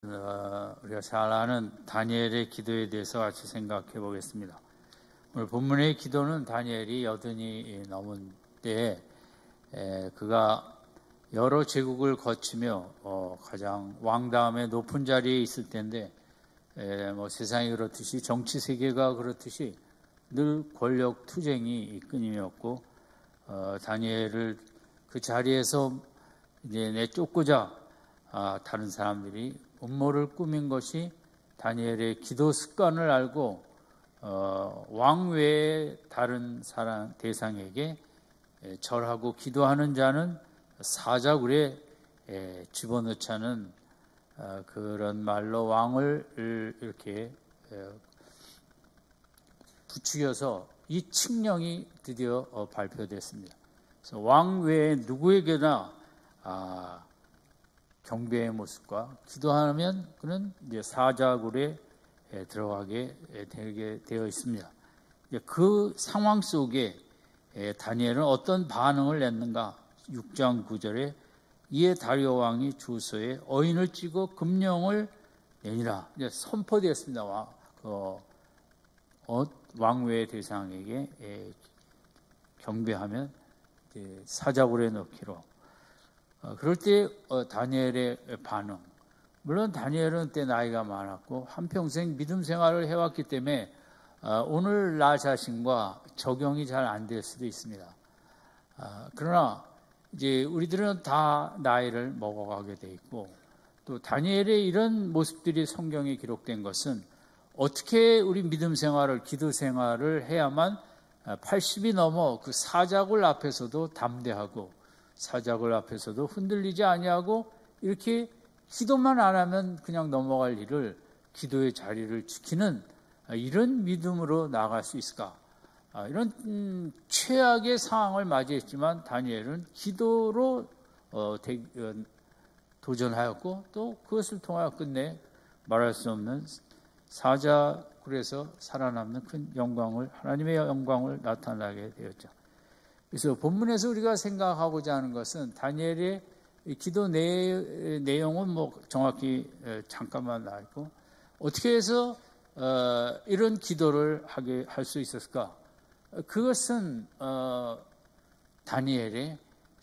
우리가 잘 아는 다니엘의 기도에 대해서 같이 생각해 보겠습니다. 오늘 본문의 기도는 다니엘이 여든이 넘은 때에 그가 여러 제국을 거치며 가장 왕 다음에 높은 자리에 있을 때인데 세상이 그렇듯이 정치 세계가 그렇듯이 늘 권력 투쟁이 끊임이었고 다니엘을 그 자리에서 이제 내쫓고자 다른 사람들이 음모를 꾸민 것이 다니엘의 기도 습관을 알고 왕 외의 다른 사람 대상에게 절하고 기도하는 자는 사자굴에 집어넣자는 그런 말로 왕을 이렇게 부추겨서 이 칙령이 드디어 발표됐습니다. 그래서 왕 외에 누구에게나 경배의 모습과 기도하면 그는 이제 사자굴에 들어가게 되게 되어 있습니다. 그 상황 속에 다니엘은 어떤 반응을 냈는가? 6장 9절에 이에 다리오 왕이 주소에 어인을 찍어 금령을 내니라 선포되었습니다. 왕외의 대상에게 경배하면 사자굴에 넣기로. 그럴 때 다니엘의 반응, 물론 다니엘은 그때 나이가 많았고 한평생 믿음 생활을 해왔기 때문에 오늘 나 자신과 적용이 잘 안 될 수도 있습니다. 그러나 이제 우리들은 다 나이를 먹어가게 돼 있고 또 다니엘의 이런 모습들이 성경에 기록된 것은 어떻게 우리 믿음 생활을, 기도 생활을 해야만 80이 넘어 그 사자굴 앞에서도 담대하고 사자굴 앞에서도 흔들리지 아니하고 이렇게 기도만 안 하면 그냥 넘어갈 일을 기도의 자리를 지키는 이런 믿음으로 나아갈 수 있을까? 이런 최악의 상황을 맞이했지만 다니엘은 기도로 도전하였고 또 그것을 통하여 끝내 말할 수 없는 사자굴에서 살아남는 큰 영광을, 하나님의 영광을 나타나게 되었죠. 그래서 본문에서 우리가 생각하고자 하는 것은 다니엘의 기도 내용은 정확히 잠깐만 나와 있고 어떻게 해서 이런 기도를 하게 할 수 있었을까? 그것은 다니엘의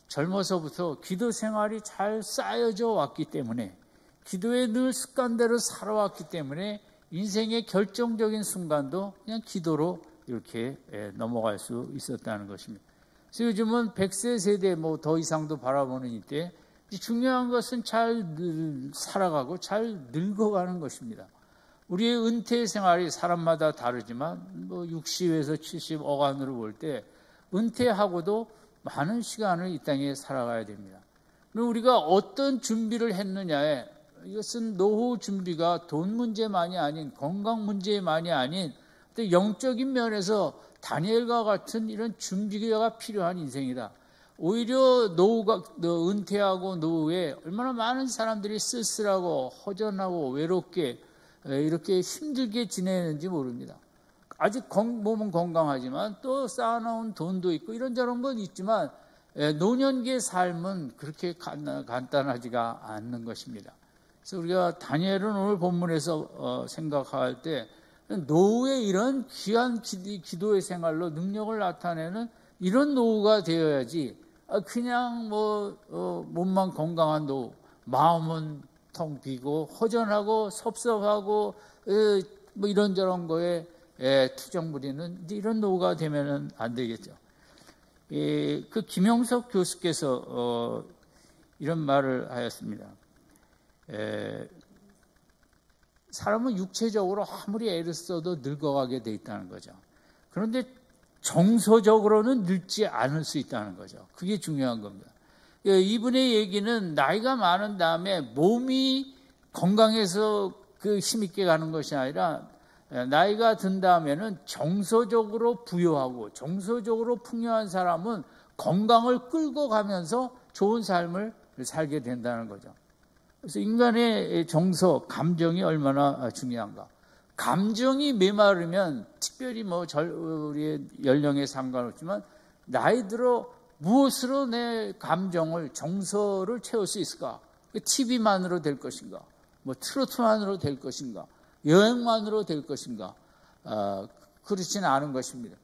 젊어서부터 기도 생활이 잘 쌓여져 왔기 때문에 기도에 늘 습관대로 살아왔기 때문에 인생의 결정적인 순간도 그냥 기도로 이렇게 넘어갈 수 있었다는 것입니다. 그래서 요즘은 100세 세대 더 이상도 바라보는 이때 중요한 것은 잘 살아가고 잘 늙어가는 것입니다. 우리의 은퇴 생활이 사람마다 다르지만 60에서 70 어간으로 볼 때 은퇴하고도 많은 시간을 이 땅에 살아가야 됩니다. 그럼 우리가 어떤 준비를 했느냐에 이것은 노후 준비가 돈 문제만이 아닌 건강 문제만이 아닌 영적인 면에서 다니엘과 같은 이런 준비가 필요한 인생이다. 오히려 은퇴하고 노후에 얼마나 많은 사람들이 쓸쓸하고 허전하고 외롭게 이렇게 힘들게 지내는지 모릅니다. 아직 몸은 건강하지만 또 쌓아놓은 돈도 있고 이런저런 건 있지만 노년기의 삶은 그렇게 간단하지가 않는 것입니다. 그래서 우리가 다니엘은 오늘 본문에서 생각할 때 노후의 이런 귀한 기도의 생활로 능력을 나타내는 이런 노후가 되어야지 그냥 몸만 건강한 노후, 마음은 텅 비고 허전하고 섭섭하고 이런저런 거에 투정 부리는 이런 노후가 되면 안 되겠죠. 그 김영석 교수께서 이런 말을 하였습니다. 사람은 육체적으로 아무리 애를 써도 늙어가게 돼 있다는 거죠. 그런데 정서적으로는 늙지 않을 수 있다는 거죠. 그게 중요한 겁니다. 이분의 얘기는 나이가 많은 다음에 몸이 건강해서 힘있게 가는 것이 아니라 나이가 든 다음에는 정서적으로 부유하고 정서적으로 풍요한 사람은 건강을 끌고 가면서 좋은 삶을 살게 된다는 거죠. 그래서 인간의 정서, 감정이 얼마나 중요한가. 감정이 메마르면 특별히 우리의 연령에 상관없지만 나이 들어 무엇으로 내 감정을, 정서를 채울 수 있을까? TV만으로 될 것인가? 뭐 트로트만으로 될 것인가, 여행만으로 될 것인가, 그렇지는 않은 것입니다.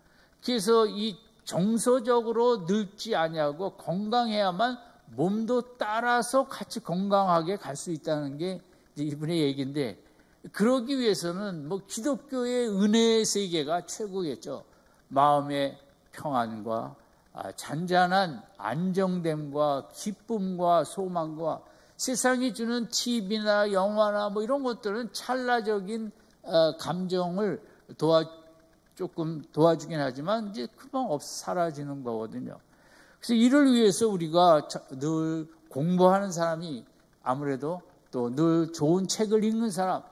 그래서 이 정서적으로 늙지 아니하고 건강해야만 몸도 따라서 같이 건강하게 갈 수 있다는 게 이분의 얘기인데, 그러기 위해서는 뭐 기독교의 은혜의 세계가 최고겠죠. 마음의 평안과 잔잔한 안정됨과 기쁨과 소망과 세상이 주는 TV나 영화나 뭐 이런 것들은 찰나적인 감정을 조금 도와주긴 하지만 이제 금방 사라지는 거거든요. 그래서 이를 위해서 우리가 늘 공부하는 사람이, 아무래도 또 늘 좋은 책을 읽는 사람,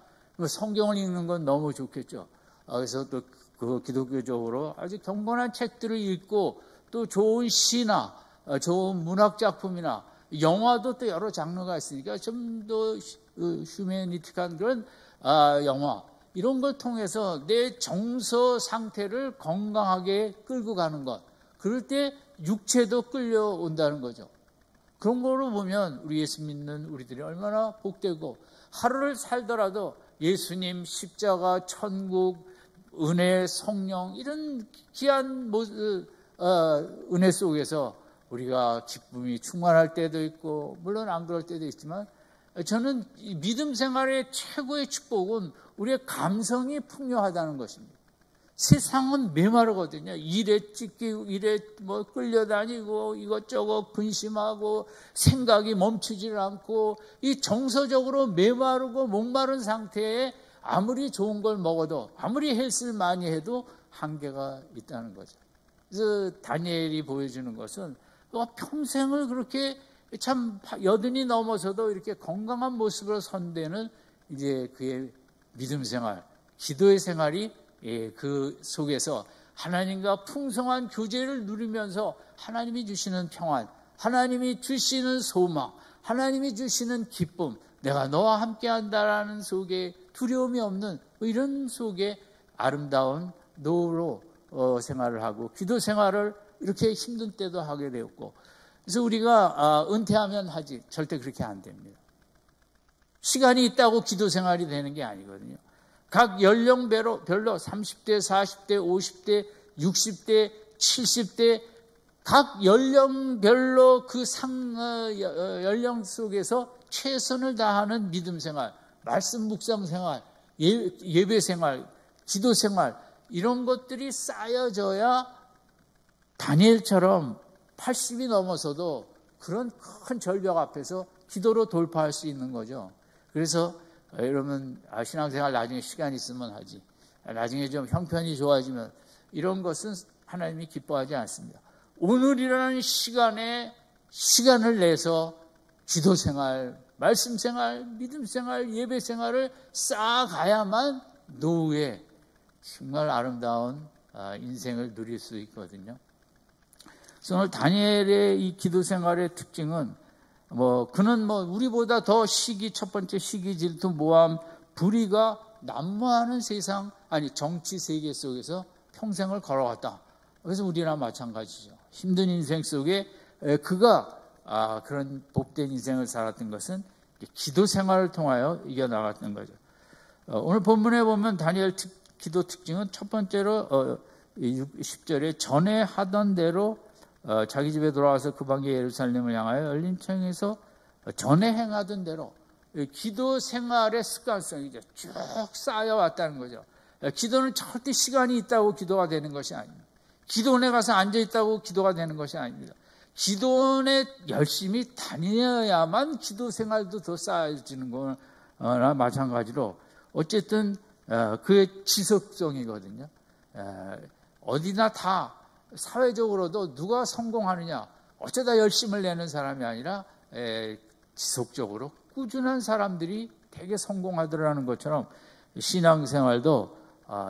성경을 읽는 건 너무 좋겠죠. 그래서 또 그 기독교적으로 아주 경건한 책들을 읽고, 또 좋은 시나 좋은 문학 작품이나 영화도 또 여러 장르가 있으니까 좀 더 휴메니틱한 그런 영화, 이런 걸 통해서 내 정서 상태를 건강하게 끌고 가는 것, 그럴 때 육체도 끌려온다는 거죠. 그런 거로 보면 우리 예수 믿는 우리들이 얼마나 복되고, 하루를 살더라도 예수님, 십자가, 천국, 은혜, 성령, 이런 귀한 은혜 속에서 우리가 기쁨이 충만할 때도 있고, 물론 안 그럴 때도 있지만, 저는 이 믿음 생활의 최고의 축복은 우리의 감성이 풍요하다는 것입니다. 세상은 메마르거든요. 일에 찢기고, 일에 뭐 끌려다니고, 이것저것 근심하고, 생각이 멈추질 않고, 이 정서적으로 메마르고 목마른 상태에 아무리 좋은 걸 먹어도, 아무리 헬스를 많이 해도 한계가 있다는 거죠. 그래서 다니엘이 보여주는 것은 평생을 그렇게 참 80이 넘어서도 이렇게 건강한 모습으로 선 데는 이제 그의 믿음 생활, 기도의 생활이 그 속에서 하나님과 풍성한 교제를 누리면서 하나님이 주시는 평안, 하나님이 주시는 소망, 하나님이 주시는 기쁨, 내가 너와 함께 한다라는 속에 두려움이 없는 이런 속에 아름다운 노후로 생활을 하고, 기도 생활을 이렇게 힘든 때도 하게 되었고, 그래서 우리가 은퇴하면 하지, 절대 그렇게 안 됩니다. 시간이 있다고 기도 생활이 되는 게 아니거든요. 각 연령별로 30대, 40대, 50대, 60대, 70대 각 연령별로 그 연령 속에서 최선을 다하는 믿음 생활, 말씀 묵상 생활, 예배 생활, 기도 생활, 이런 것들이 쌓여져야 다니엘처럼 80이 넘어서도 그런 큰 절벽 앞에서 기도로 돌파할 수 있는 거죠. 그래서 여러분 신앙생활 나중에 시간 있으면 하지, 나중에 좀 형편이 좋아지면, 이런 것은 하나님이 기뻐하지 않습니다. 오늘이라는 시간에 시간을 내서 기도생활, 말씀생활, 믿음생활, 예배생활을 쌓아가야만 노후에 정말 아름다운 인생을 누릴 수 있거든요. 그래서 오늘 다니엘의 이 기도생활의 특징은 그는 우리보다 더 첫 번째 시기, 질투, 모함, 불의가 난무하는 세상, 정치 세계 속에서 평생을 걸어왔다. 그래서 우리나 마찬가지죠. 힘든 인생 속에 그가 그런 복된 인생을 살았던 것은 기도 생활을 통하여 이겨나갔던 거죠. 오늘 본문에 보면 다니엘 기도 특징은 첫 번째로 10절에 전에 하던 대로 자기 집에 돌아와서 그 방에 예루살렘을 향하여 열린 창에서 전에 행하던 대로 기도 생활의 습관성이죠. 쭉 쌓여왔다는 거죠. 기도는 절대 시간이 있다고 기도가 되는 것이 아닙니다. 기도원에 가서 앉아있다고 기도가 되는 것이 아닙니다. 기도원에 열심히 다녀야만 기도 생활도 더 쌓여지는 거나 마찬가지로 어쨌든 그의 지속성이거든요. 어디나 다 사회적으로도 누가 성공하느냐, 어쩌다 열심을 내는 사람이 아니라 지속적으로 꾸준한 사람들이 되게 성공하더라는 것처럼 신앙생활도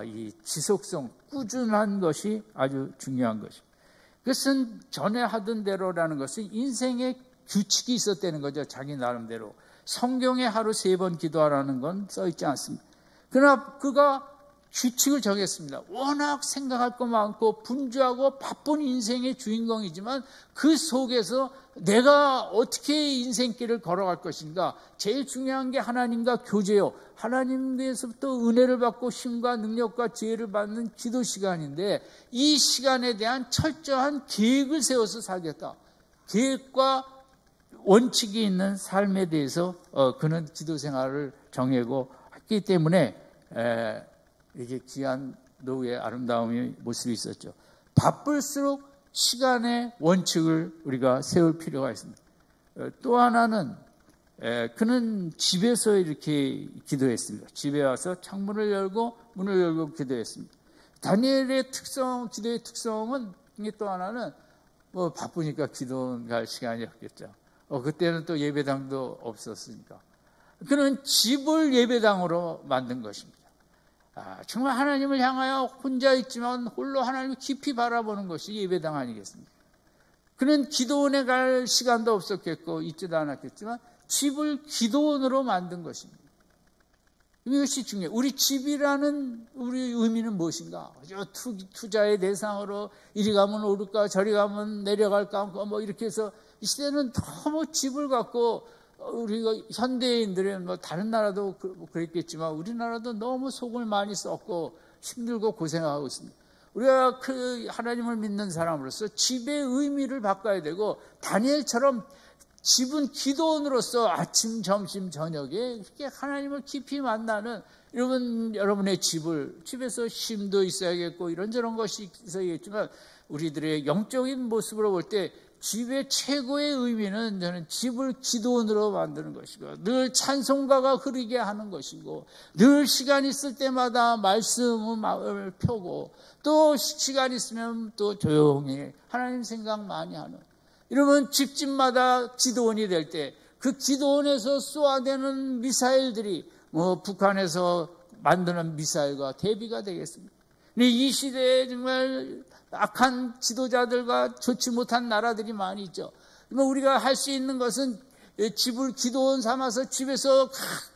이 지속성, 꾸준한 것이 아주 중요한 것입니다. 그것은 전에 하던 대로라는 것은 인생의 규칙이 있었다는 거죠. 자기 나름대로. 성경에 하루 3번 기도하라는 건 써있지 않습니다. 그러나 그가 규칙을 정했습니다. 워낙 생각할 거 많고 분주하고 바쁜 인생의 주인공이지만 그 속에서 내가 어떻게 인생길을 걸어갈 것인가. 제일 중요한 게 하나님과 교제요. 하나님께서부터 은혜를 받고 힘과 능력과 지혜를 받는 기도 시간인데 이 시간에 대한 철저한 계획을 세워서 살겠다. 계획과 원칙이 있는 삶에 대해서 그는 기도 생활을 정하고 했기 때문에 이게 귀한 노후의 아름다움의 모습이 있었죠. 바쁠수록 시간의 원칙을 우리가 세울 필요가 있습니다. 또 하나는 그는 집에서 이렇게 기도했습니다. 집에 와서 창문을 열고 문을 열고 기도했습니다. 다니엘의 기도의 특성은 또 하나는 바쁘니까 기도할 시간이 없겠죠. 그때는 또 예배당도 없었으니까. 그는 집을 예배당으로 만든 것입니다. 정말 하나님을 향하여 혼자 있지만 홀로 하나님을 깊이 바라보는 것이 예배당 아니겠습니까? 그는 기도원에 갈 시간도 없었겠고 있지도 않았겠지만 집을 기도원으로 만든 것입니다. 이것이 중요해요. 우리 집이라는 우리 의미는 무엇인가? 투자의 대상으로 이리 가면 오를까 저리 가면 내려갈까 이렇게 해서 이 시대는 너무 집을 갖고 우리가 현대인들은 다른 나라도 그랬겠지만 우리나라도 너무 속을 많이 썼고 힘들고 고생하고 있습니다. 우리가 그 하나님을 믿는 사람으로서 집의 의미를 바꿔야 되고 다니엘처럼 집은 기도원으로서 아침, 점심, 저녁에 이렇게 하나님을 깊이 만나는 여러분의 집에서 쉼도 있어야겠고 이런저런 것이 있어야겠지만 우리들의 영적인 모습으로 볼 때 집의 최고의 의미는 저는 집을 기도원으로 만드는 것이고 늘 찬송가가 흐르게 하는 것이고 늘 시간 있을 때마다 말씀을 펴고 또 시간 있으면 또 조용히 하나님 생각 많이 하는 이러면 집집마다 기도원이 될 때 그 기도원에서 쏘아대는 미사일들이 북한에서 만드는 미사일과 대비가 되겠습니다. 근데 이 시대에 정말 악한 지도자들과 좋지 못한 나라들이 많이 있죠. 우리가 할 수 있는 것은 집을 기도원 삼아서 집에서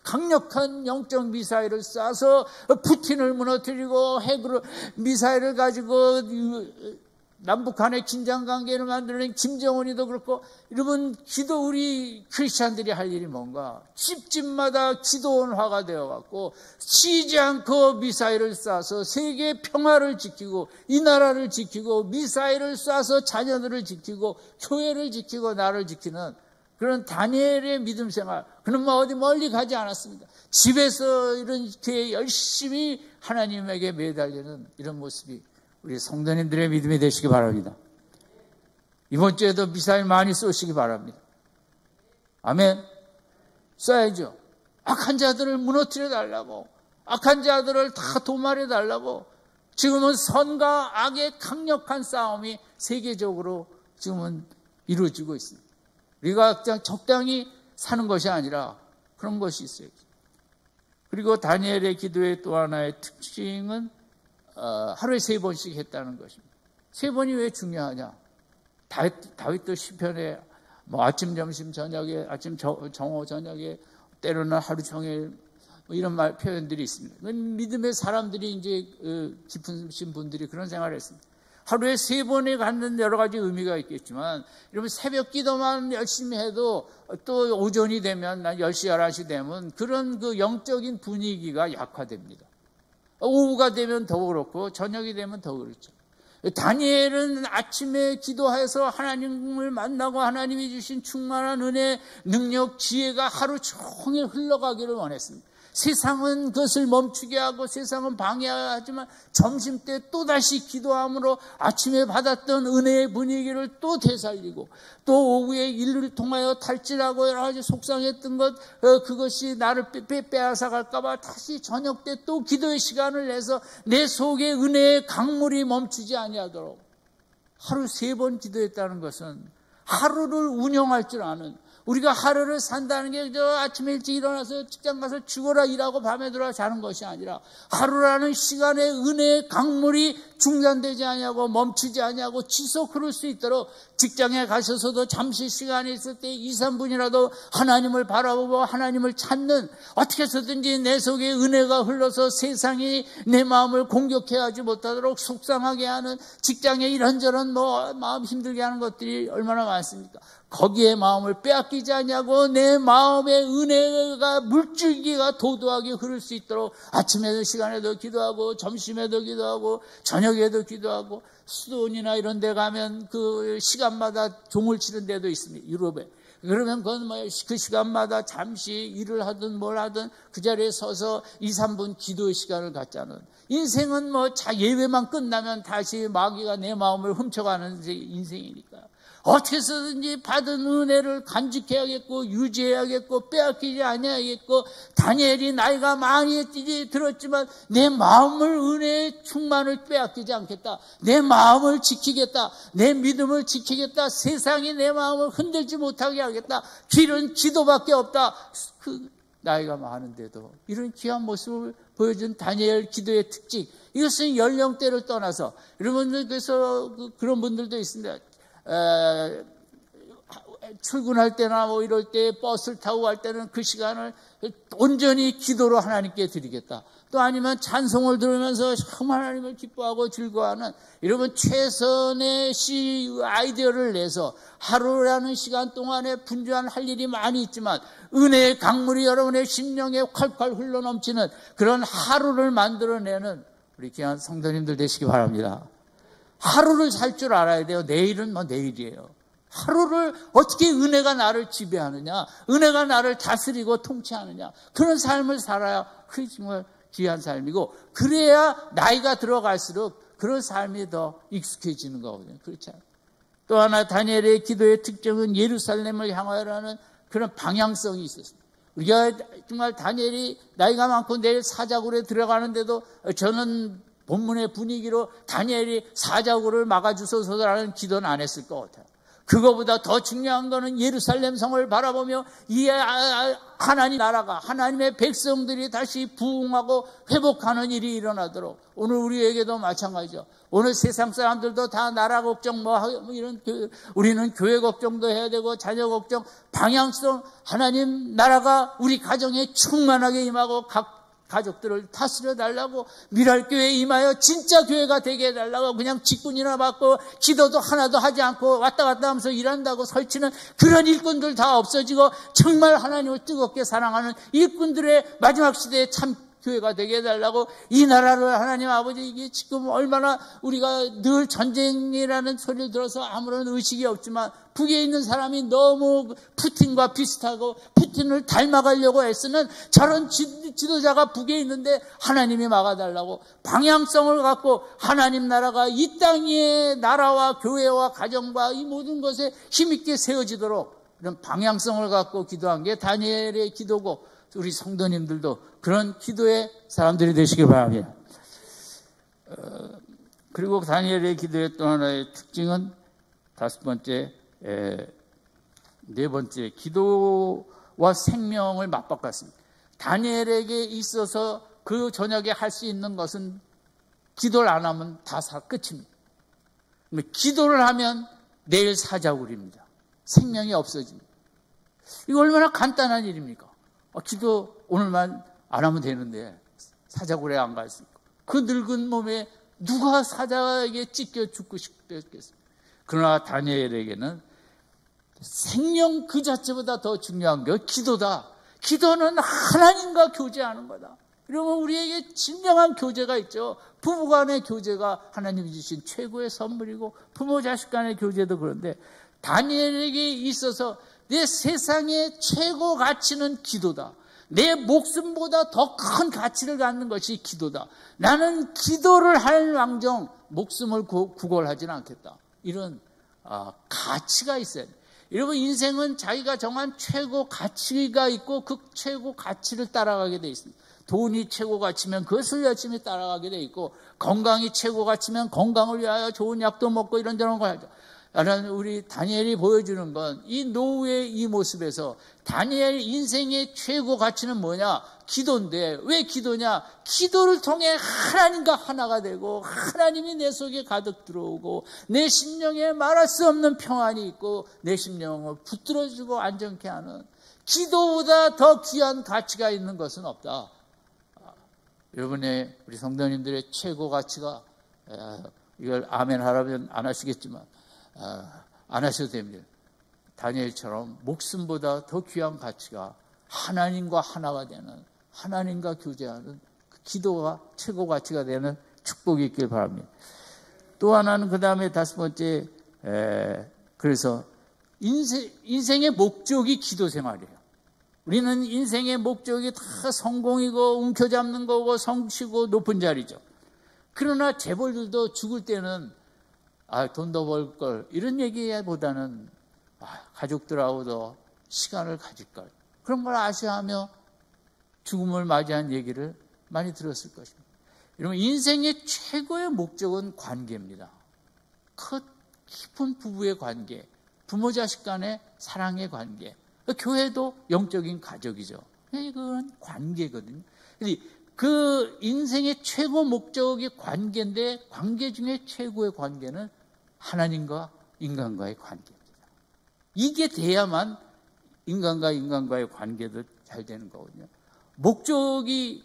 강력한 영적 미사일을 쏴서 푸틴을 무너뜨리고 핵으로 미사일을 가지고 남북 간의 긴장관계를 만드는 김정은이도 그렇고 이러면 우리 크리스찬들이 할 일이 뭔가 집집마다 기도원화가 되어갖고 쉬지 않고 미사일을 쏴서 세계 평화를 지키고 이 나라를 지키고 미사일을 쏴서 자녀들을 지키고 교회를 지키고 나를 지키는 그런 다니엘의 믿음 생활. 그는 어디 멀리 가지 않았습니다. 집에서 이렇게 열심히 하나님에게 매달리는 이런 모습이 우리 성도님들의 믿음이 되시기 바랍니다. 이번 주에도 미사일 많이 쏘시기 바랍니다. 아멘. 쏴야죠. 악한 자들을 무너뜨려 달라고, 악한 자들을 다 도말해 달라고. 지금은 선과 악의 강력한 싸움이 세계적으로 지금은 이루어지고 있습니다. 우리가 그냥 적당히 사는 것이 아니라 그런 것이 있어요. 그리고 다니엘의 기도의 또 하나의 특징은 하루에 3번씩 했다는 것입니다. 3번이 왜 중요하냐? 다윗도 시편에 아침, 점심, 저녁에, 아침, 정오, 저녁에, 때로는 하루 종일 이런 표현들이 있습니다. 믿음의 사람들이 이제 깊으신 분들이 그런 생활을 했습니다. 하루에 3번에 갖는 여러 가지 의미가 있겠지만, 여러분 새벽 기도만 열심히 해도 또 오전이 되면 10시, 11시 되면 그런 그 영적인 분위기가 약화됩니다. 오후가 되면 더 그렇고 저녁이 되면 더 그렇죠. 다니엘은 아침에 기도해서 하나님을 만나고 하나님이 주신 충만한 은혜, 능력, 지혜가 하루 종일 흘러가기를 원했습니다. 세상은 그것을 멈추게 하고 세상은 방해하지만 점심때 또다시 기도함으로 아침에 받았던 은혜의 분위기를 또 되살리고 또 오후에 일을 통하여 탈진하고 여러 가지 속상했던 것 그것이 나를 빼앗아갈까 봐 다시 저녁 때 또 기도의 시간을 내서 내 속에 은혜의 강물이 멈추지 아니하도록 하루 3번 기도했다는 것은 하루를 운영할 줄 아는 우리가 하루를 산다는 게 저 아침에 일찍 일어나서 직장 가서 죽어라 일하고 밤에 들어와 자는 것이 아니라 하루라는 시간에 은혜의 강물이 중단되지 아니하고 멈추지 아니하고 지속 흐를 수 있도록 직장에 가셔서도 잠시 시간이 있을 때 2, 3분이라도 하나님을 바라보고 하나님을 찾는, 어떻게 해서든지 내 속에 은혜가 흘러서 세상이 내 마음을 공격해 하지 못하도록 속상하게 하는 직장에 이런저런 마음 힘들게 하는 것들이 얼마나 많습니까? 거기에 마음을 빼앗기지 않냐고 내 마음의 은혜가 물줄기가 도도하게 흐를 수 있도록 아침에도 시간에도 기도하고 점심에도 기도하고 저녁에도 기도하고, 수도원이나 이런 데 가면 그 시간마다 종을 치는 데도 있습니다. 유럽에. 그러면 그건 그 시간마다 잠시 일을 하든 뭘 하든 그 자리에 서서 2, 3분 기도의 시간을 갖자는, 인생은 예배만 끝나면 다시 마귀가 내 마음을 훔쳐가는 인생이니까 어떻게 해서든지 받은 은혜를 간직해야겠고 유지해야겠고 빼앗기지 아니하겠고, 다니엘이 나이가 많이 들었지만 내 마음을 은혜의 충만을 빼앗기지 않겠다, 내 마음을 지키겠다, 내 믿음을 지키겠다, 세상이 내 마음을 흔들지 못하게 하겠다, 길은 기도밖에 없다. 그 나이가 많은데도 이런 귀한 모습을 보여준 다니엘 기도의 특징, 이것은 연령대를 떠나서 여러분들, 그래서 그런 분들도 있습니다. 출근할 때나 이럴 때 버스를 타고 갈 때는 그 시간을 온전히 기도로 하나님께 드리겠다. 또 아니면 찬송을 들으면서 하나님을 기뻐하고 즐거워하는, 여러분 최선의 아이디어를 내서 하루라는 시간 동안에 분주한 할 일이 많이 있지만 은혜의 강물이 여러분의 심령에 콸콸 흘러넘치는 그런 하루를 만들어내는 우리 귀한 성도님들 되시기 바랍니다. 하루를 살 줄 알아야 돼요. 내일은 내일이에요. 하루를 어떻게 은혜가 나를 지배하느냐, 은혜가 나를 다스리고 통치하느냐, 그런 삶을 살아야 그게 정말 귀한 삶이고, 그래야 나이가 들어갈수록 그런 삶이 더 익숙해지는 거거든요. 그렇지 않아요? 또 하나 다니엘의 기도의 특징은 예루살렘을 향하여라는 그런 방향성이 있었습니다. 우리가 정말 다니엘이 나이가 많고 내일 사자굴에 들어가는데도 저는 본문의 분위기로 다니엘이 사자굴을 막아주소서라는 기도는 안 했을 것 같아요. 그거보다 더 중요한 거는 예루살렘 성을 바라보며 이 하나님 나라가, 하나님의 백성들이 다시 부흥하고 회복하는 일이 일어나도록, 오늘 우리에게도 마찬가지죠. 오늘 세상 사람들도 다 나라 걱정 이런, 우리는 교회 걱정도 해야 되고 자녀 걱정, 방향성, 하나님 나라가 우리 가정에 충만하게 임하고 각 가족들을 다스려 달라고, 미랄교회에 임하여 진짜 교회가 되게 해달라고, 그냥 직분이나 받고 기도도 하나도 하지 않고 왔다 갔다 하면서 일한다고 설치는 그런 일꾼들 다 없어지고 정말 하나님을 뜨겁게 사랑하는 일꾼들의 마지막 시대에 참 교회가 되게 해달라고, 이 나라를 하나님 아버지, 이게 지금 얼마나 우리가 늘 전쟁이라는 소리를 들어서 아무런 의식이 없지만 북에 있는 사람이 너무 푸틴과 비슷하고 푸틴을 닮아가려고 애쓰는 저런 지도자가 북에 있는데 하나님이 막아달라고, 방향성을 갖고 하나님 나라가 이 땅의 나라와 교회와 가정과 이 모든 것에 힘있게 세워지도록 이런 방향성을 갖고 기도한 게 다니엘의 기도고, 우리 성도님들도 그런 기도의 사람들이 되시기 바랍니다. 그리고 다니엘의 기도의 또 하나의 특징은 네 번째, 기도와 생명을 맞바꿨습니다. 다니엘에게 있어서 그 저녁에 할 수 있는 것은 기도를 안 하면 다 끝입니다. 기도를 하면 내일 사자굴입니다. 생명이 없어집니다. 이거 얼마나 간단한 일입니까? 기도 오늘만 안 하면 되는데 사자굴에 안 갈 수 있고, 그 늙은 몸에 누가 사자에게 찢겨 죽고 싶겠습니까? 그러나 다니엘에게는 생명 그 자체보다 더 중요한 게 기도다. 기도는 하나님과 교제하는 거다. 이러면 우리에게 진정한 교제가 있죠. 부부 간의 교제가 하나님이 주신 최고의 선물이고, 부모 자식 간의 교제도 그런데 다니엘에게 있어서 내 세상의 최고 가치는 기도다. 내 목숨보다 더 큰 가치를 갖는 것이 기도다. 나는 기도를 할 왕정 목숨을 구걸하지는 않겠다. 이런 가치가 있어요. 여러분, 인생은 자기가 정한 최고 가치가 있고 그 최고 가치를 따라가게 돼 있습니다. 돈이 최고 가치면 그것을 열심히 따라가게 돼 있고, 건강이 최고 가치면 건강을 위하여 좋은 약도 먹고 이런저런 걸 하죠. 우리 다니엘이 보여주는 건 이 노후의 이 모습에서 다니엘 인생의 최고 가치는 뭐냐? 기도인데, 왜 기도냐? 기도를 통해 하나님과 하나가 되고 하나님이 내 속에 가득 들어오고 내 심령에 말할 수 없는 평안이 있고 내 심령을 붙들어주고 안정케 하는, 기도보다 더 귀한 가치가 있는 것은 없다. 여러분의, 우리 성도님들의 최고 가치가, 이걸 아멘 하라면 안 하시겠지만 안 하셔도 됩니다. 다니엘처럼 목숨보다 더 귀한 가치가 하나님과 하나가 되는, 하나님과 교제하는 그 기도가 최고 가치가 되는 축복이 있길 바랍니다. 또 하나는 그 다음에 다섯 번째, 그래서 인생의 목적이 기도 생활이에요. 우리는 인생의 목적이 다 성공이고 움켜잡는 거고 성취고 높은 자리죠. 그러나 재벌들도 죽을 때는 돈 더 벌 걸, 이런 얘기보다는 가족들하고도 시간을 가질 걸, 그런 걸 아쉬워하며 죽음을 맞이한 얘기를 많이 들었을 것입니다. 여러분, 인생의 최고의 목적은 관계입니다. 깊은 부부의 관계, 부모 자식 간의 사랑의 관계, 교회도 영적인 가족이죠. 이건 관계거든요. 그 인생의 최고 목적이 관계인데, 관계 중에 최고의 관계는 하나님과 인간과의 관계입니다. 이게 돼야만 인간과 인간과의 관계도 잘 되는 거거든요. 목적이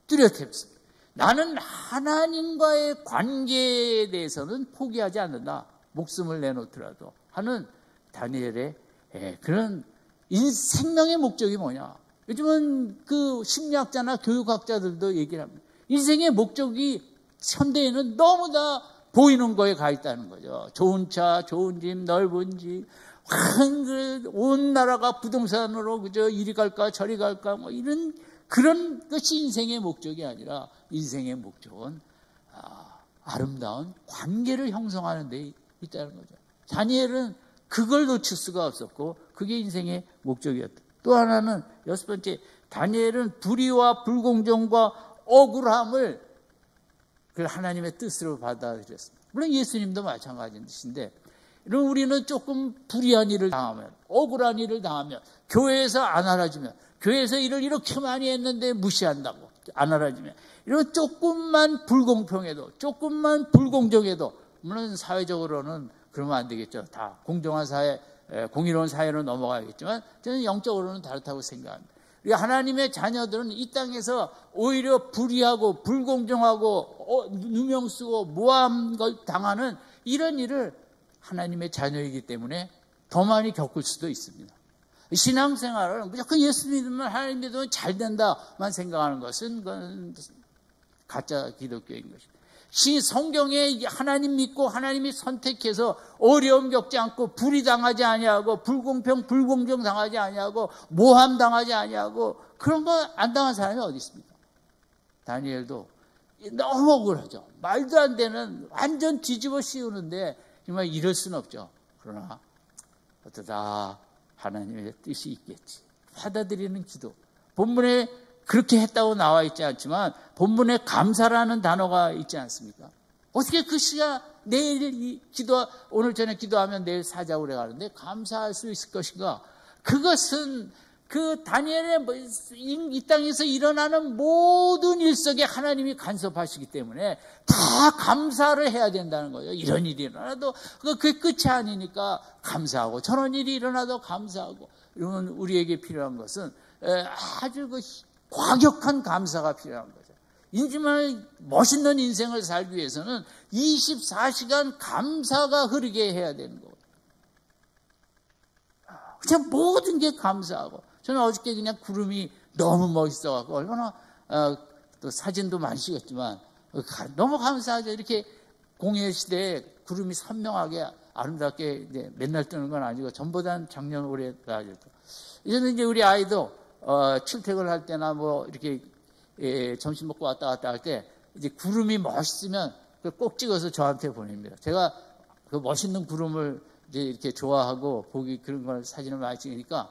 뚜렷했습니다. 나는 하나님과의 관계에 대해서는 포기하지 않는다, 목숨을 내놓더라도 하는 다니엘의 그런 생명의 목적이 뭐냐. 요즘은 그 심리학자나 교육학자들도 얘기를 합니다. 인생의 목적이 현대에는 너무 다 보이는 거에 가 있다는 거죠. 좋은 차, 좋은 집, 넓은 집, 온 나라가 부동산으로 그저 이리 갈까 저리 갈까 뭐 이런, 그런 것이 인생의 목적이 아니라 인생의 목적은 아름다운 관계를 형성하는 데 있다는 거죠. 다니엘은 그걸 놓칠 수가 없었고 그게 인생의 목적이었다. 또 하나는 여섯 번째, 다니엘은 불의와 불공정과 억울함을 그 하나님의 뜻으로 받아들였습니다. 물론 예수님도 마찬가지인데, 우리는 조금 불의한 일을 당하면, 억울한 일을 당하면, 교회에서 안 알아주면, 교회에서 일을 이렇게 많이 했는데 무시한다고 안 알아주면, 이런 조금만 불공평해도, 조금만 불공정해도, 물론 사회적으로는 그러면 안 되겠죠. 다 공정한 사회, 공의로운 사회로 넘어가겠지만 저는 영적으로는 다르다고 생각합니다. 우리 하나님의 자녀들은 이 땅에서 오히려 불의하고 불공정하고 누명 쓰고 모함 걸 당하는 이런 일을 하나님의 자녀이기 때문에 더 많이 겪을 수도 있습니다. 신앙생활은 무조건 예수 믿으면 하나님 믿으면 잘 된다만 생각하는 것은 그건 가짜 기독교인 것입니다. 성경에 하나님 믿고 하나님이 선택해서 어려움 겪지 않고 불의 당하지 아니하고 불공평 불공정 당하지 아니하고 모함 당하지 아니하고 그런 거 안 당한 사람이 어디 있습니까? 다니엘도 너무 억울하죠. 말도 안 되는, 완전 뒤집어 씌우는데 정말 이럴 수는 없죠. 그러나 어쩌다 하나님의 뜻이 있겠지. 받아들이는 기도. 본문에 그렇게 했다고 나와 있지 않지만 본문에 감사라는 단어가 있지 않습니까? 어떻게 그 시가 내일 오늘 저녁 기도하면 내일 사자굴에 가는데 감사할 수 있을 것인가? 그것은 그 다니엘의 이 땅에서 일어나는 모든 일 속에 하나님이 간섭하시기 때문에 다 감사를 해야 된다는 거예요. 이런 일이 일어나도 그게 끝이 아니니까 감사하고, 저런 일이 일어나도 감사하고. 이런 우리에게 필요한 것은 아주 과격한 감사가 필요한 거죠. 정말 멋있는 인생을 살기 위해서는 24시간 감사가 흐르게 해야 되는 거예요. 그냥 모든 게 감사하고. 저는 어저께 그냥 구름이 너무 멋있어갖고, 얼마나 또 사진도 많이 찍었지만 너무 감사하죠. 이렇게 공예 시대에 구름이 선명하게 아름답게 이제 맨날 뜨는 건 아니고 전보다는 작년 올해가 이제는 이제 우리 아이도 출퇴근을 할 때나 뭐 이렇게 점심 먹고 왔다 갔다 할 때 이제 구름이 멋있으면 꼭 찍어서 저한테 보냅니다. 제가 그 멋있는 구름을 이제 이렇게 좋아하고 보기 그런 걸 사진을 많이 찍으니까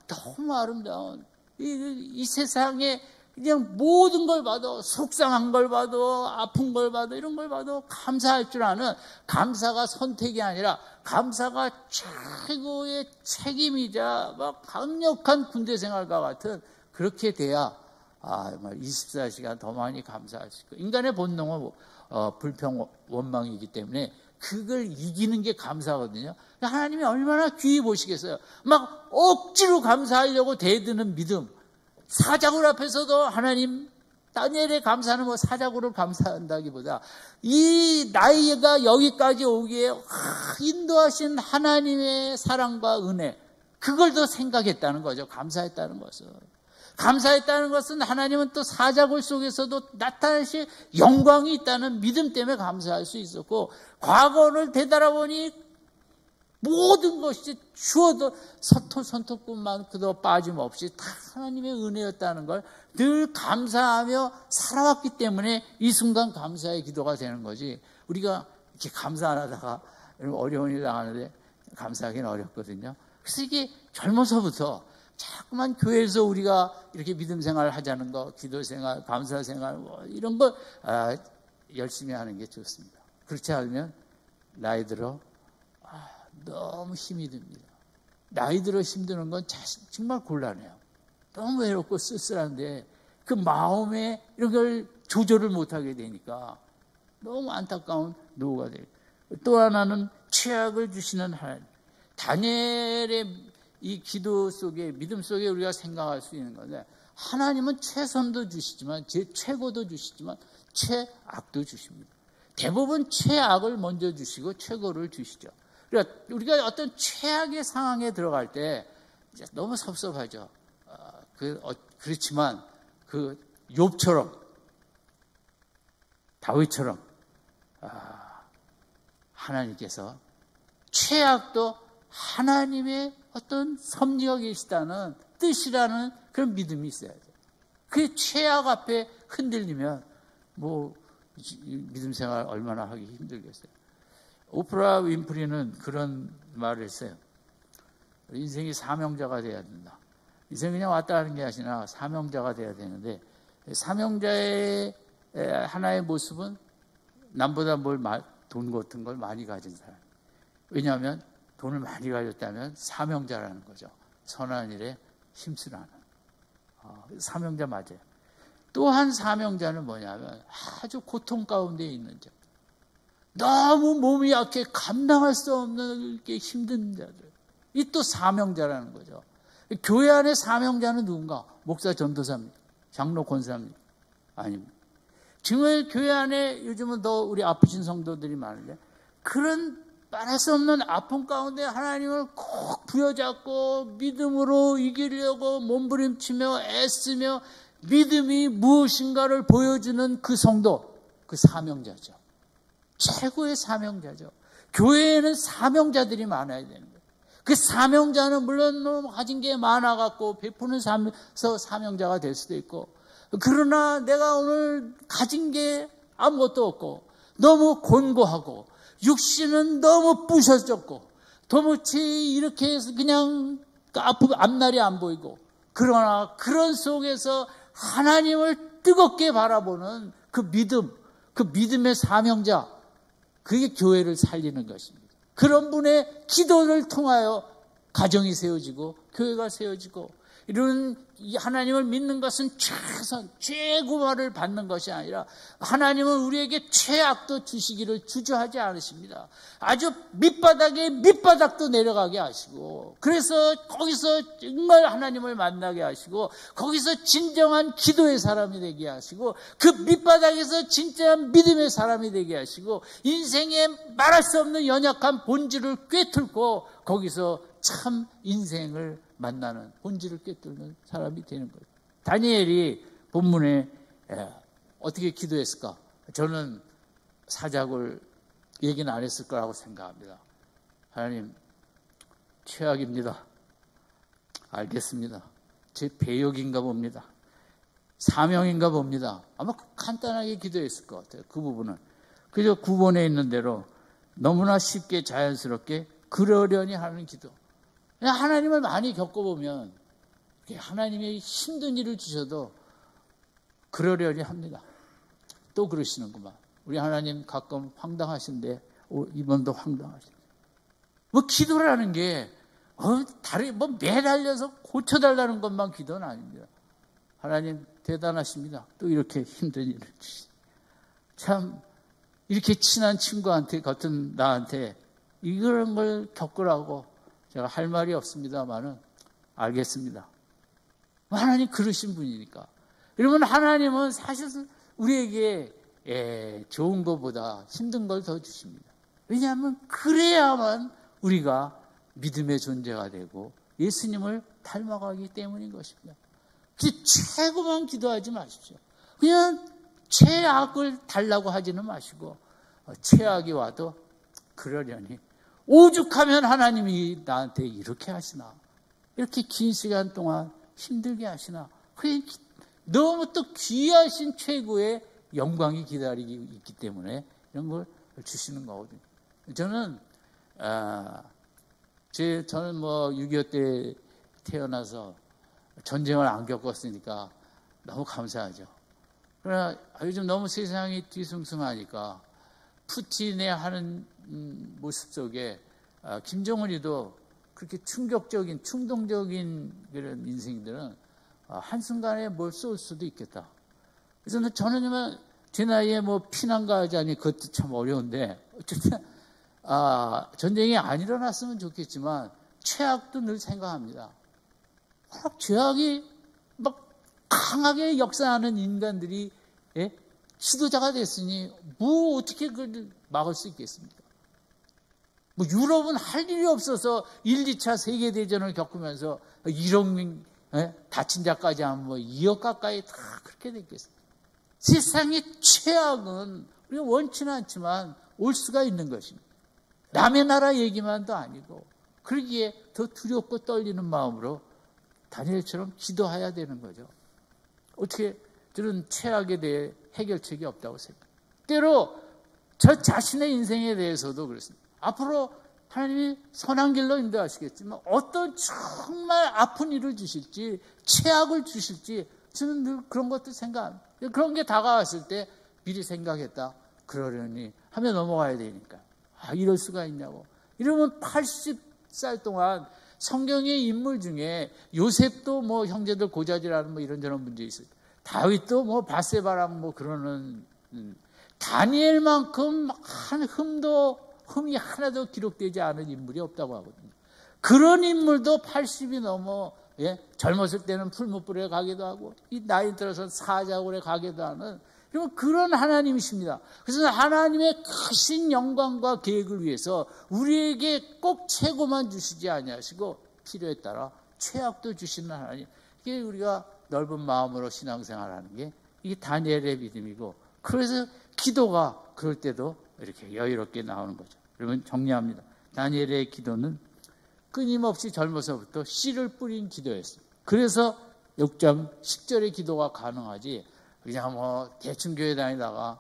너무 아름다운 이 세상에 그냥 모든 걸 봐도, 속상한 걸 봐도, 아픈 걸 봐도, 이런 걸 봐도 감사할 줄 아는, 감사가 선택이 아니라 감사가 최고의 책임이자 막 강력한 군대 생활과 같은, 그렇게 돼야 24시간 더 많이 감사할 수 있고, 인간의 본능은 불평 원망이기 때문에 그걸 이기는 게 감사거든요. 하나님이 얼마나 귀히 보시겠어요. 막 억지로 감사하려고 대드는 믿음. 사자굴 앞에서도 하나님, 다니엘의 감사는 뭐 사자굴을 감사한다기보다 이 나이가 여기까지 오기에 인도하신 하나님의 사랑과 은혜, 그걸 더 생각했다는 거죠. 감사했다는 것은. 감사했다는 것은 하나님은 또 사자굴 속에서도 나타나실 영광이 있다는 믿음 때문에 감사할 수 있었고, 과거를 되돌아보니 모든 것이 주어도 손톱뿐만 그도 빠짐없이 다 하나님의 은혜였다는 걸 늘 감사하며 살아왔기 때문에 이 순간 감사의 기도가 되는 거지. 우리가 이렇게 감사 안 하다가 어려운 일 당하는데 감사하기는 어렵거든요. 그래서 이게 젊어서부터 자꾸만 교회에서 우리가 이렇게 믿음 생활 하자는 거, 기도 생활, 감사 생활, 이런 거 열심히 하는 게 좋습니다. 그렇지 않으면 나이 들어 너무 힘이 듭니다. 나이 들어 힘드는 건 정말 곤란해요. 너무 외롭고 쓸쓸한데 그 마음에 이런 걸 조절을 못하게 되니까 너무 안타까운 노후가 돼요. 또 하나는 최악을 주시는 하나님. 다니엘의 이 기도 속에, 믿음 속에 우리가 생각할 수 있는 건데, 하나님은 최선도 주시지만, 최고도 주시지만 최악도 주십니다. 대부분 최악을 먼저 주시고 최고를 주시죠. 그러니까 우리가 어떤 최악의 상황에 들어갈 때 너무 섭섭하죠. 그렇지만 욥처럼, 다윗처럼 하나님께서 최악도 하나님의 어떤 섭리가 계시다는 뜻이라는 그런 믿음이 있어야 돼요. 그 최악 앞에 흔들리면 믿음 생활 얼마나 하기 힘들겠어요. 오프라 윈프리는 그런 말을 했어요. 인생이 사명자가 돼야 된다. 인생 그냥 왔다 가는 게 아니라 사명자가 돼야 되는데, 사명자의 하나의 모습은 남보다 돈 같은 걸 많이 가진 사람. 왜냐하면 돈을 많이 가졌다면 사명자라는 거죠. 선한 일에 힘쓰라는. 사명자 맞아요. 또 한 사명자는 뭐냐면 아주 고통 가운데 있는 자. 너무 몸이 약해 감당할 수 없는 게 힘든 자들. 이 또 사명자라는 거죠. 교회 안에 사명자는 누군가? 목사, 전도사입니까? 장로, 권사입니까? 아닙니다. 정말 교회 안에 요즘은 더 우리 아프신 성도들이 많은데, 그런 말할 수 없는 아픔 가운데 하나님을 꼭 부여잡고 믿음으로 이기려고 몸부림치며 애쓰며 믿음이 무엇인가를 보여주는 그 성도, 그 사명자죠. 최고의 사명자죠. 교회에는 사명자들이 많아야 되는 거예요. 그 사명자는 물론 가진 게 많아갖고 베푸는 사명자가 될 수도 있고, 그러나 내가 오늘 가진 게 아무것도 없고 너무 곤고하고 육신은 너무 부셔졌고 도무지 이렇게 해서 그냥 앞날이 안 보이고, 그러나 그런 속에서 하나님을 뜨겁게 바라보는 그 믿음, 그 믿음의 사명자, 그게 교회를 살리는 것입니다. 그런 분의 기도를 통하여 가정이 세워지고 교회가 세워지고, 이런 하나님을 믿는 것은 최선, 최고만을 받는 것이 아니라 하나님은 우리에게 최악도 주시기를 주저하지 않으십니다. 아주 밑바닥에 밑바닥도 내려가게 하시고, 그래서 거기서 정말 하나님을 만나게 하시고, 거기서 진정한 기도의 사람이 되게 하시고, 그 밑바닥에서 진짜한 믿음의 사람이 되게 하시고, 인생에 말할 수 없는 연약한 본질을 꿰뚫고 거기서 참 인생을 만나는, 본질을 꿰뚫는 사람이 되는 거예요. 다니엘이 본문에 어떻게 기도했을까? 저는 사자굴 얘기는 안 했을 거라고 생각합니다. 하나님, 최악입니다. 알겠습니다. 제 배역인가 봅니다. 사명인가 봅니다. 아마 간단하게 기도했을 것 같아요. 그 부분은. 그저 구본에 있는 대로 너무나 쉽게 자연스럽게 그러려니 하는 기도. 하나님을 많이 겪어보면 하나님의 힘든 일을 주셔도 그러려니 합니다. 또 그러시는구만. 우리 하나님 가끔 황당하신데 이번도 황당하신데. 뭐 기도라는 게 다리 매달려서 고쳐달라는 것만 기도는 아닙니다. 하나님 대단하십니다. 또 이렇게 힘든 일을 주시. 참 이렇게 친한 친구한테 같은 나한테 이런 걸 겪으라고 제가 할 말이 없습니다만은 알겠습니다. 하나님 그러신 분이니까. 여러분 하나님은 사실 우리에게 좋은 것보다 힘든 걸 더 주십니다. 왜냐하면 그래야만 우리가 믿음의 존재가 되고 예수님을 닮아가기 때문인 것입니다. 최고만 기도하지 마십시오. 그냥 최악을 달라고 하지는 마시고 최악이 와도 그러려니 오죽하면 하나님이 나한테 이렇게 하시나, 이렇게 긴 시간 동안 힘들게 하시나, 너무 또 귀하신 최고의 영광이 기다리고 있기 때문에 이런 걸 주시는 거거든요. 저는 6.25 때 태어나서 전쟁을 안 겪었으니까 너무 감사하죠. 그러나 요즘 너무 세상이 뒤숭숭하니까 푸틴의 하는 모습 속에 김정은이도 그렇게 충동적인 그런 인생들은 한순간에 뭘 쏠 수도 있겠다. 그래서 저는 제 나이에 피난 가자니 그것도 참 어려운데 어쨌든 전쟁이 안 일어났으면 좋겠지만 최악도 늘 생각합니다. 죄악이 강하게 역사하는 인간들이 지도자가 됐으니 어떻게 그걸 막을 수 있겠습니까? 유럽은 할 일이 없어서 1, 2차 세계대전을 겪으면서 1억 명 다친 자까지 하면 2억 가까이 다 그렇게 됐겠습니다. 세상의 최악은 우리가 원치는 않지만 올 수가 있는 것입니다. 남의 나라 얘기만도 아니고 그러기에 더 두렵고 떨리는 마음으로 다니엘처럼 기도해야 되는 거죠. 어떻게 저는 최악에 대해 해결책이 없다고 생각합니다. 때로 저 자신의 인생에 대해서도 그렇습니다. 앞으로 하나님이 선한 길로 인도하시겠지만 어떤 정말 아픈 일을 주실지 최악을 주실지 저는 늘 그런 것도 생각합니다. 그런 게 다가왔을 때 미리 생각했다. 그러려니 하며 넘어가야 되니까. 이럴 수가 있냐고. 이러면 80살 동안 성경의 인물 중에 요셉도 형제들 고자질하는 이런저런 문제 있어요. 다윗도 바세바랑 그러는 다니엘만큼 흠이 하나도 기록되지 않은 인물이 없다고 하거든요. 그런 인물도 80이 넘어 젊었을 때는 풀무불에 가기도 하고 이 나이 들어서 사자굴에 가기도 하는 그런 하나님이십니다. 그래서 하나님의 크신 영광과 계획을 위해서 우리에게 꼭 최고만 주시지 아니하시고 필요에 따라 최악도 주시는 하나님. 이게 우리가 넓은 마음으로 신앙생활하는 게 이게 다니엘의 믿음이고 그래서 기도가 그럴 때도 이렇게 여유롭게 나오는 거죠. 여러분 정리합니다. 다니엘의 기도는 끊임없이 젊어서부터 씨를 뿌린 기도였어요. 그래서 6장 10절의 기도가 가능하지 그냥 대충 교회 다니다가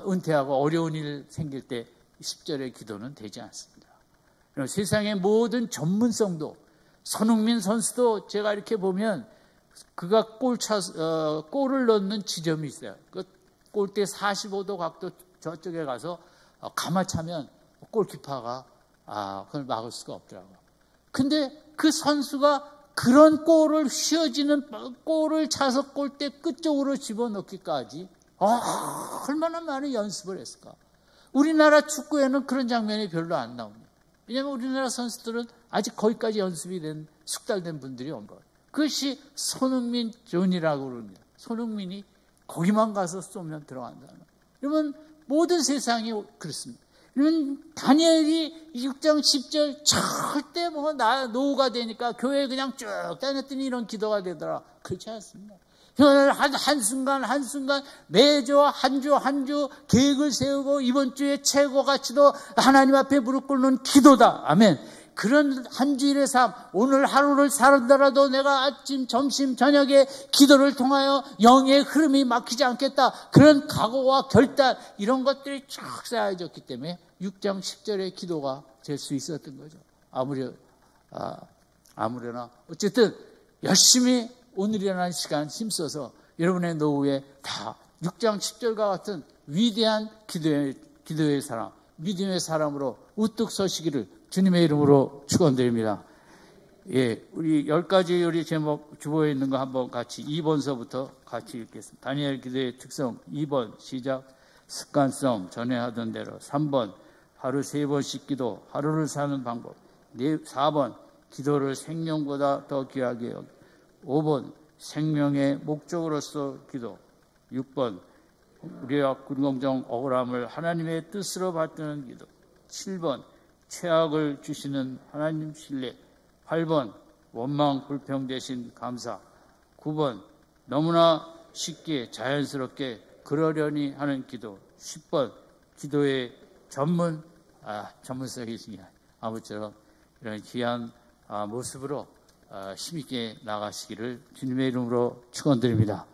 은퇴하고 어려운 일 생길 때 10절의 기도는 되지 않습니다. 세상의 모든 전문성도 손흥민 선수도 제가 이렇게 보면 그가 골을 넣는 지점이 있어요. 그 골대 45도 각도 저쪽에 가서 가마차면 골키퍼가 그걸 막을 수가 없더라고요. 근데 그 선수가 그런 골을 휘어지는 골을 차서 골대 끝쪽으로 집어넣기까지 얼마나 많은 연습을 했을까. 우리나라 축구에는 그런 장면이 별로 안 나옵니다. 왜냐하면 우리나라 선수들은 아직 거기까지 연습이 된 숙달된 분들이 온 거예요. 그것이 손흥민 존이라고 그럽니다. 손흥민이 거기만 가서 쏘면 들어간다는. 여러분 모든 세상이 그렇습니다. 여러분 다니엘이 6장 10절 절대 노후가 되니까 교회에 그냥 쭉 다녔더니 이런 기도가 되더라. 그렇지 않습니다. 한순간 매주 한 주 계획을 세우고 이번 주에 최고 가치도 하나님 앞에 무릎 꿇는 기도다. 아멘. 그런 한 주일의 삶, 오늘 하루를 살더라도 내가 아침, 점심, 저녁에 기도를 통하여 영의 흐름이 막히지 않겠다. 그런 각오와 결단, 이런 것들이 쫙 쌓여졌기 때문에 6장 10절의 기도가 될 수 있었던 거죠. 아무래나 어쨌든 열심히 오늘이라는 시간 힘써서 여러분의 노후에 다 6장 10절과 같은 위대한 기도의 사람, 믿음의 사람으로 우뚝 서시기를 주님의 이름으로 축원드립니다. 예, 우리 10가지 우리 제목 주보에 있는 거 한번 같이 2번서부터 같이 읽겠습니다. 다니엘 기도의 특성 2번 시작. 습관성 전에 하던 대로. 3번 하루 3번씩 기도, 하루를 사는 방법. 4번 기도를 생명보다 더 귀하게 여기. 5번 생명의 목적으로서 기도. 6번 우리의 군공정 억울함을 하나님의 뜻으로 받드는 기도. 7번 최악을 주시는 하나님 신뢰. 8번 원망 불평 대신 감사. 9번 너무나 쉽게 자연스럽게 그러려니 하는 기도. 10번 기도의 전문성이 있으니까 아무쪼록 이런 귀한 모습으로 힘있게 나가시기를 주님의 이름으로 축원드립니다.